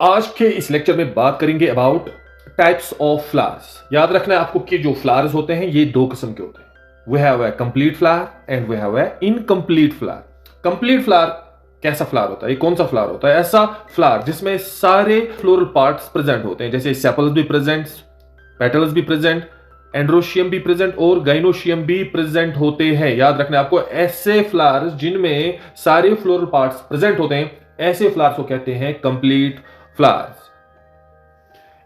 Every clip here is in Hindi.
आज के इस लेक्चर में बात करेंगे अबाउट टाइप्स ऑफ फ्लावर्स। याद रखना है आपको कि जो फ्लावर्स होते हैं ये दो किस्म के होते हैं। We have a complete flower and we have a incomplete flower. Complete flower कैसा फ्लावर होता है? ये कौन सा फ्लावर होता है? ऐसा फ्लावर जिसमें सारे फ्लोरल पार्ट्स प्रेजेंट होते हैं, जैसे सेपल्स भी प्रेजेंट, पेटल्स भी प्रेजेंट, एंड्रोशियम भी प्रेजेंट और गाइनोशियम भी प्रेजेंट होते हैं। याद रखना है आपको, ऐसे फ्लावर्स जिनमें सारे फ्लोरल पार्ट्स प्रेजेंट होते हैं, ऐसे फ्लावर्स को कहते हैं कंप्लीट फ्लावर्स।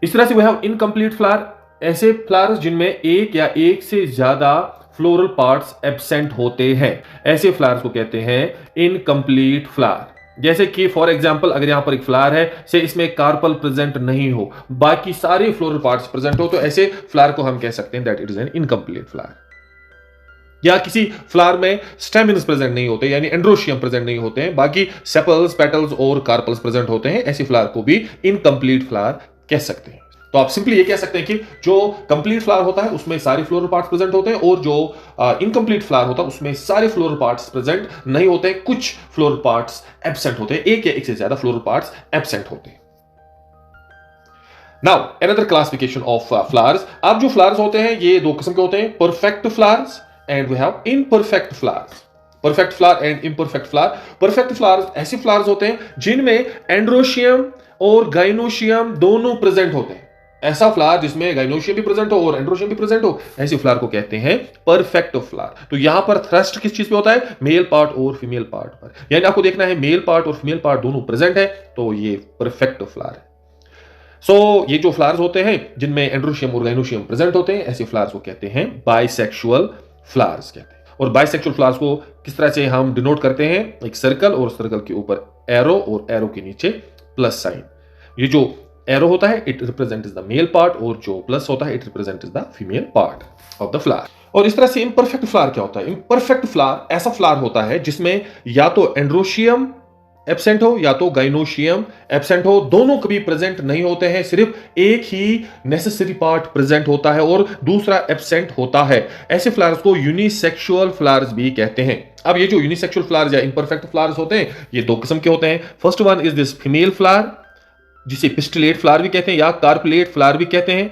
इस तरह से वी हैव इनकम्प्लीट फ्लावर, ऐसे फ्लावर्स जिनमें एक या एक से ज्यादा फ्लोरल पार्ट्स एब्सेंट होते हैं, ऐसे फ्लावर्स को कहते हैं इनकम्प्लीट फ्लावर। जैसे कि फॉर एग्जांपल, अगर यहां पर एक फ्लावर है से इसमें कार्पल प्रेजेंट नहीं हो, बाकी सारे फ्लोरल पार्ट्स प्रेजेंट हो, तो ऐसे फ्लावर को हम कह सकते हैं that it is an incomplete flower. या किसी फ्लावर में स्टेमिन्स प्रेजेंट नहीं होते, यानी एंड्रोशियम प्रेजेंट नहीं होते हैं, बाकी सेपल्स, पेटल्स और कार्पल्स प्रेजेंट होते हैं, ऐसी फ्लावर को भी इनकम्प्लीट फ्लावर कह सकते हैं। तो आप सिंपली ये कह सकते हैं कि जो कंप्लीट फ्लावर होता है उसमें सारे फ्लोरल पार्ट्स प्रेजेंट होते हैं, और जो इनकम्प्लीट फ्लावर होता है उसमें सारे फ्लोरल पार्ट्स प्रेजेंट नहीं होते, कुछ फ्लोरल पार्ट्स एब्सेंट होते हैं, एक या एक से ज्यादा फ्लोरल पार्ट्स एब्सेंट होते हैं। Now another classification of flowers. अब जो फ्लावर्स होते हैं ये दो किस्म के होते हैं, perfect flowers and we have imperfect flowers. Perfect flower and imperfect flower. Perfect flowers ऐसे फ्लावर्स होते हैं जिनमें एंड्रोशियम और गाइनोशियम दोनों प्रेजेंट होते हैं। ऐसा फ्लावर जिसमें गाइनोशियम भी प्रेजेंट हो और एंड्रोशियम भी प्रेजेंट हो, ऐसे फ्लावर को कहते हैं परफेक्ट फ्लावर। तो यहां पर थ्रस्ट किस चीज पे होता है? मेल पार्ट और फीमेल पार्ट पर। यानी आपको देखना है मेल पार्ट और फीमेल पार्ट दोनों प्रेजेंट है, तो ये परफेक्ट फ्लावर है। सो ये जो फ्लावर्स होते हैं जिनमें एंड्रोशियम और गाइनोशियम प्रेजेंट होते हैं, ऐसे फ्लावर्स को कहते हैं बाइसेक्सुअल फ्लावर्स कहते हैं। और बाइसेक्सुअल फ्लावर्स को किस तरह से हम डिनोट करते हैं? एक सर्कल, और सर्कल के ऊपर एरो, और एरो के नीचे प्लस साइन। ये जो एरो होता है it represents the male part, और जो प्लस होता है it represents the female part of the flower. और इस तरह से इम्परफेक्ट फ्लावर क्या होता है? इम्परफेक्ट फ्लावर ऐसा फ्लावर होता है जिसमें या तो एंड्रोशियम एब्सेंट हो या तो गाइनोशियम एब्सेंट हो, दोनों कभी प्रेजेंट नहीं होते हैं, सिर्फ एक ही नेसेसरी पार्ट प्रेजेंट होता है और दूसरा एब्सेंट होता है। ऐसे फ्लावर्स को यूनिसेक्सुअल फ्लावर्स भी कहते हैं। अब ये जो यूनिसेक्सुअल फ्लावर्स या इम्परफेक्ट फ्लावर्स होते हैं ये दो किस्म के होते हैं। First one is this female flower, जिसे पिस्टिलेट फ्लावर भी कहते हैं या कार्पलेट फ्लावर भी कहते हैं।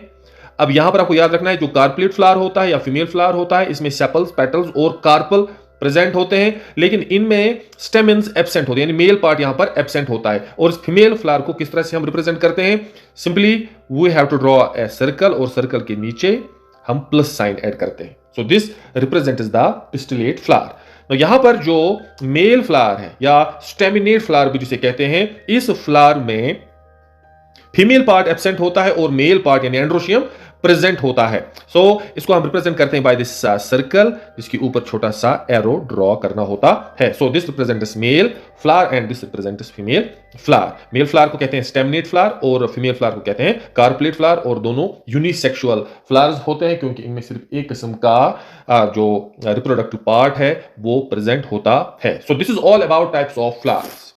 अब यहां पर आपको याद रखना है, जो कार्पलेट फ्लावर होता है या फीमेल फ्लावर होता है, इसमें सेपल्स, पेटल्स और कार्पल प्रेजेंट होते हैं, लेकिन इनमें स्टेमिन्स एब्सेंट होते हैं, यानी मेल पार्ट यहां पर एब्सेंट होता है। और इस फीमेल फ्लावर को किस तरह से हम रिप्रेजेंट करते हैं? Simply we have to draw a circle, और सर्कल के नीचे हम प्लस साइन ऐड करते हैं। So this represents the pistillate flower. तो यहां पर जो मेल फ्लावर है या स्टेमिनेट फ्लावर भी जिसे कहते हैं, इस फ्लावर में फीमेल पार्ट एब्सेंट होता है और मेल पार्ट यानी एंड्रोशियम प्रेजेंट होता है। सो इसको हम रिप्रेजेंट करते हैं बाय दिस सर्कल, जिसके ऊपर छोटा सा एरो ड्रॉ करना होता है। सो this represents male flower and this represents female flower. Male flower को कहते हैं स्टेमिनेट फ्लावर और फीमेल फ्लावर को कहते हैं कार्पलेट फ्लावर, और दोनों यूनिसेक्सुअल फ्लावर्स होते हैं क्योंकि इनमें सिर्फ एक किस्म का जो रिप्रोडक्टिव पार्ट है वो प्रेजेंट होता है। So this is all about types of flowers.